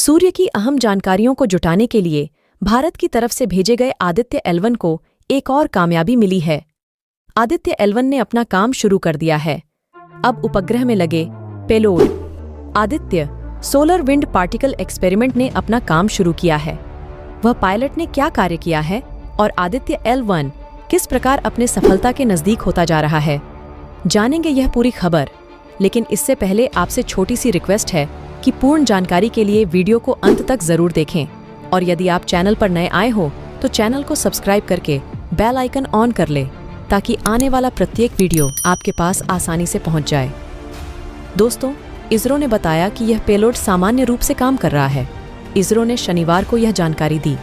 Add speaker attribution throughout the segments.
Speaker 1: सूर्य की अहम जानकारियों को जुटाने के लिए भारत की तरफ से भेजे गए आदित्य L1 को एक और कामयाबी मिली है। आदित्य L1 ने अपना काम शुरू कर दिया है। अब उपग्रह में लगे payload Aditya solar wind particle experiment ने अपना काम शुरू किया है। वह पायलट ने क्या कार्य किया है और आदित्य L1 किस प्रकार अपने सफलता के नजदीक होता जा रहा है, जानेंगे यह पूरी खबर। लेकिन इससे पहले आपसे छोटी सी रिक्वेस्ट है कि पूर्ण जानकारी के लिए वीडियो को अंत तक जरूर देखें और यदि आप चैनल पर नए आए हो तो चैनल को सब्सक्राइब करके बेल आइकन ऑन कर ले ताकि आने वाला प्रत्येक वीडियो आपके पास आसानी से पहुंच जाए। दोस्तों, इसरो ने बताया कि यह पेलोड सामान्य रूप से काम कर रहा है। इसरो ने शनिवार को यह जानकारी दी।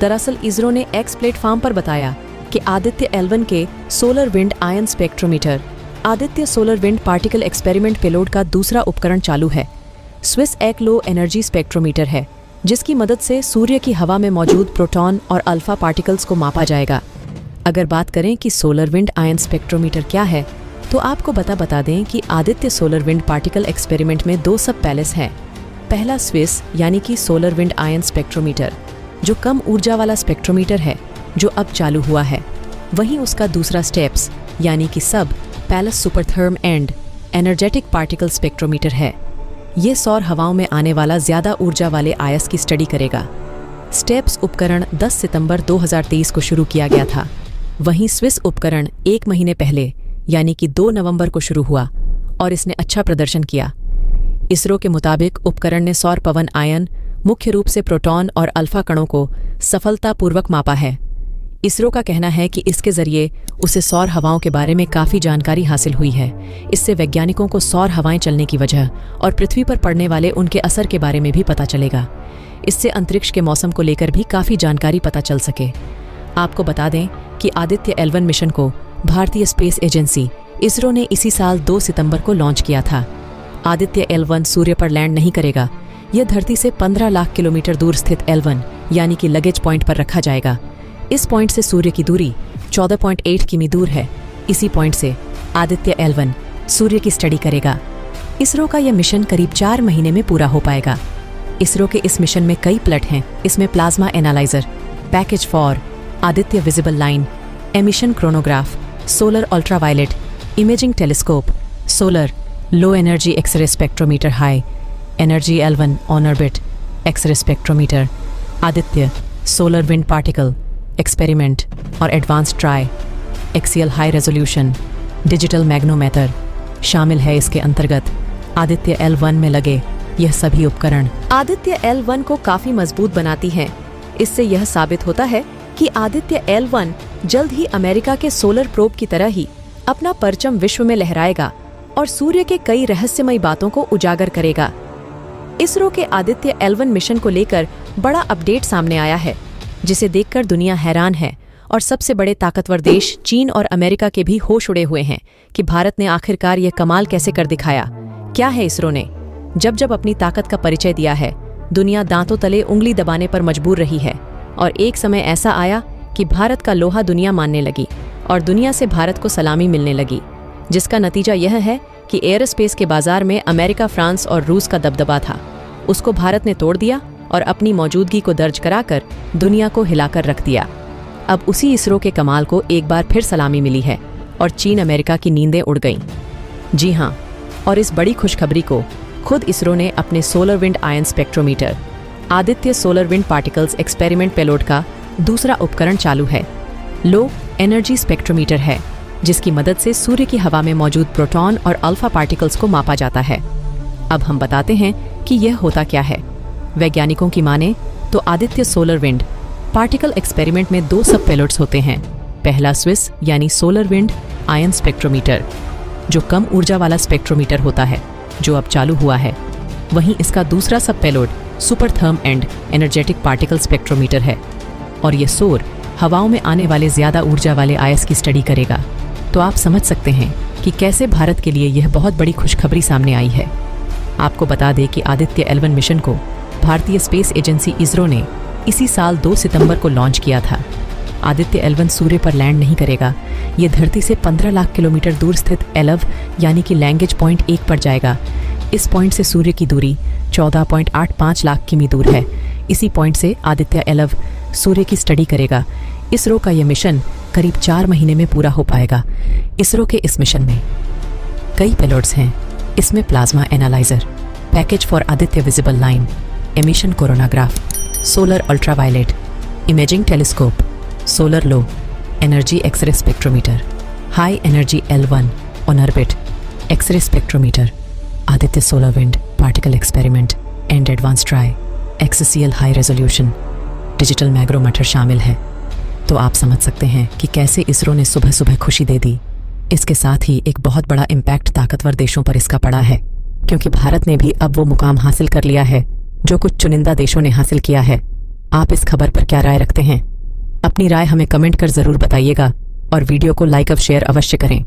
Speaker 1: दरअसल इसरो ने एक्स प्लेटफॉर्म पर बताया कि आदित्य L1 के solar wind ion spectrometer Aditya solar wind particle experiment payload का दूसरा उपकरण चालू है। स्विस एक लो एनर्जी स्पेक्ट्रोमीटर है जिसकी मदद से सूर्य की हवा में मौजूद प्रोटॉन और अल्फा पार्टिकल्स को मापा जाएगा। अगर बात करें कि सोलर विंड आयन स्पेक्ट्रोमीटर क्या है तो आपको बता दें कि Aditya solar wind particle experiment में दो सब पैलेस हैं। पहला स्विस यानी कि सोलर विंड आयन स्पेक्ट्रोमीटर जो कम ऊर्जा वाला स्पेक्ट्रोमीटर है जो अब चालू हुआ है। वहीं उसका दूसरा स्टेप्स यानी कि sub payload suprathermal and energetic particle spectrometer है। ये सौर हवाओं में आने वाला ज्यादा ऊर्जा वाले आयस की स्टडी करेगा। स्टेप्स उपकरण 10 सितंबर 2023 को शुरू किया गया था। वहीं स्विस उपकरण 1 महीने पहले यानी कि 2 नवंबर को शुरू हुआ और इसने अच्छा प्रदर्शन किया। इसरो के मुताबिक उपकरण ने सौर पवन आयन मुख्य रूप से प्रोटॉन और अल्फा कणों को सफलतापूर्वक मापा है। इसरो का कहना है कि इसके जरिए उसे सौर हवाओं के बारे में काफ़ी जानकारी हासिल हुई है। इससे वैज्ञानिकों को सौर हवाएं चलने की वजह और पृथ्वी पर पड़ने वाले उनके असर के बारे में भी पता चलेगा। इससे अंतरिक्ष के मौसम को लेकर भी काफ़ी जानकारी पता चल सके। आपको बता दें कि आदित्य L1 मिशन को भारतीय स्पेस एजेंसी इसरो ने इसी साल 2 सितंबर को लॉन्च किया था। आदित्य L1 सूर्य पर लैंड नहीं करेगा। यह धरती से 15 लाख किलोमीटर दूर स्थित L1 यानी कि लगेज पॉइंट पर रखा जाएगा। इस पॉइंट से सूर्य की दूरी 14.8 किमी दूर है। इसी पॉइंट से आदित्य L1 सूर्य की स्टडी करेगा। इसरो का यह मिशन करीब 4 महीने में पूरा हो पाएगा। इसरो के इस मिशन में कई प्लट हैं। इसमें plasma analyser, package for Aditya visible line, emission coronagraph, solar ultraviolet imaging telescope, solar low energy X-ray spectrometer, high energy L1 on orbit X-ray spectrometer, Aditya solar wind particle experiment और advance tri axial high resolution digital magnetometer शामिल है। इसके अंतर्गत Aditya L1 में लगे यह सभी उपकरण आदित्य L1 को काफी मजबूत बनाती हैं। इससे यह साबित होता है कि आदित्य L1 जल्द ही अमेरिका के सोलर प्रोब की तरह ही अपना परचम विश्व में लहराएगा और सूर्य के कई रहस्यमयी बातों को उजागर करेगा। इसरो के आदित्य L1 मिशन को लेकर बड़ा अपडेट सामने आया है जिसे देखकर दुनिया हैरान है और सबसे बड़े ताकतवर देश चीन और अमेरिका के भी होश उड़े हुए हैं कि भारत ने आखिरकार यह कमाल कैसे कर दिखाया। क्या है इसरो ने जब अपनी ताकत का परिचय दिया है, दुनिया दांतों तले उंगली दबाने पर मजबूर रही है और एक समय ऐसा आया कि भारत का लोहा दुनिया मानने लगी और दुनिया से भारत को सलामी मिलने लगी, जिसका नतीजा यह है कि एयरस्पेस के बाजार में अमेरिका, फ्रांस और रूस का दबदबा था, उसको भारत ने तोड़ दिया और अपनी मौजूदगी को दर्ज कराकर दुनिया को हिलाकर रख दिया। अब उसी इसरो के कमाल को एक बार फिर सलामी मिली है और चीन अमेरिका की नींदें उड़ गईं। जी हाँ, और इस बड़ी खुशखबरी को खुद इसरो ने अपने solar wind ion spectrometer Aditya solar wind particles experiment payload का दूसरा उपकरण चालू है। लो एनर्जी स्पेक्ट्रोमीटर है जिसकी मदद से सूर्य की हवा में मौजूद प्रोटॉन और अल्फा पार्टिकल्स को मापा जाता है। अब हम बताते हैं कि यह होता क्या है। वैज्ञानिकों की माने तो Aditya solar wind particle experiment में 2 सब पेलोड्स होते हैं। पहला स्विस यानी सोलर विंड आयन स्पेक्ट्रोमीटर जो कम ऊर्जा वाला स्पेक्ट्रोमीटर होता है जो अब चालू हुआ है। वहीं इसका दूसरा sub payload suprathermal and energetic particle spectrometer है और ये सौर हवाओं में आने वाले ज्यादा ऊर्जा वाले आयस की स्टडी करेगा। तो आप समझ सकते हैं कि कैसे भारत के लिए यह बहुत बड़ी खुशखबरी सामने आई है। आपको बता दें कि आदित्य L1 मिशन को भारतीय स्पेस एजेंसी इसरो ने इसी साल 2 सितंबर को लॉन्च किया था। आदित्य L1 सूर्य पर लैंड नहीं करेगा। ये धरती से 15 लाख किलोमीटर दूर स्थित एलव यानी कि लैंग्वेज पॉइंट 1 पर जाएगा। इस पॉइंट से सूर्य की दूरी 14.85 लाख किमी दूर है। इसी पॉइंट से आदित्य एलव सूर्य की स्टडी करेगा। इसरो का यह मिशन करीब 4 महीने में पूरा हो पाएगा। इसरो के इस मिशन में कई पेलोड्स हैं। इसमें plasma analyser, package for Aditya visible line, emission coronagraph, solar ultraviolet, imaging telescope, solar low, energy X-ray spectrometer, high energy L1 on orbit, X-ray spectrometer, Aditya solar wind particle experiment and advance tri, axial high resolution, digital magnetometer शामिल है। तो आप समझ सकते हैं कि कैसे इसरो ने सुबह सुबह खुशी दे दी। इसके साथ ही एक बहुत बड़ा इम्पैक्ट ताकतवर देशों पर इसका पड़ा है, क्योंकि भारत ने भी अब वो मुकाम हासिल कर लिया है जो कुछ चुनिंदा देशों ने हासिल किया है। आप इस खबर पर क्या राय रखते हैं? अपनी राय हमें कमेंट कर जरूर बताइएगा और वीडियो को लाइक और शेयर अवश्य करें।